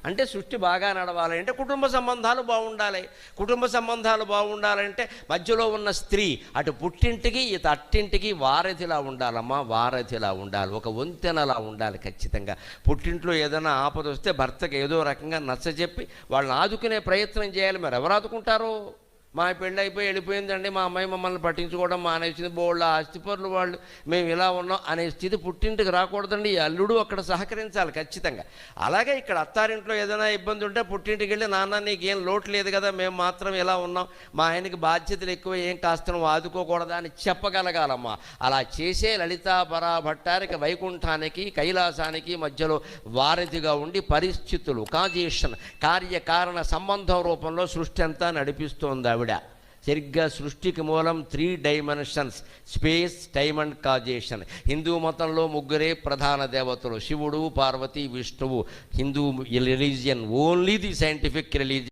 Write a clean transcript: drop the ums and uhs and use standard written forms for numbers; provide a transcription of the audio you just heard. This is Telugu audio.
అంటే సృష్టి బాగా నడవాలి అంటే కుటుంబ సంబంధాలు బాగుండాలి. కుటుంబ సంబంధాలు బాగుండాలంటే మధ్యలో ఉన్న స్త్రీ అటు పుట్టింటికి ఇటు అట్టింటికి వారధిలా ఉండాలమ్మా, వారధిలా ఉండాలి, ఒక వంతెనలా ఉండాలి ఖచ్చితంగా. పుట్టింట్లో ఏదైనా ఆపద వస్తే భర్తకి ఏదో రకంగా నచ్చజెప్పి వాళ్ళని ఆదుకునే ప్రయత్నం చేయాలి. మరి ఎవరు ఆదుకుంటారో? మా పెళ్ళి అయిపోయి వెళ్ళిపోయిందండి, మా అమ్మాయి మమ్మల్ని పట్టించుకోవడం మానేసింది, బోళ్ళ ఆస్తిపరులు వాళ్ళు, మేము ఇలా ఉన్నాం అనే స్థితి పుట్టింటికి రాకూడదండి. అల్లుడు అక్కడ సహకరించాలి ఖచ్చితంగా. అలాగే ఇక్కడ అత్తారింట్లో ఏదైనా ఇబ్బంది ఉంటే పుట్టింటికి వెళ్ళి, నాన్న నీకేం లోటు లేదు కదా, మేము మాత్రం ఇలా ఉన్నాం, మా ఆయనకి బాధ్యతలు ఎక్కువ, ఏం కాస్త నువ్వు ఆదుకోకూడదా అని చెప్పగలగాలమ్మా. అలా చేసే లలితాపరా భట్టారిక వైకుంఠానికి కైలాసానికి మధ్యలో వారధిగా ఉండి పరిస్థితులు కాజేషన్ కార్యకారణ సంబంధం రూపంలో సృష్టి అంతా నడిపిస్తోంది ఆవిడ. సరిగ్గా సృష్టికి మూలం 3 dimensions, space, time and causation. Hindu మతంలో ముగ్గురే ప్రధాన దేవతలు, శివుడు, పార్వతి, విష్ణువు. Hindu religion only the scientific religion.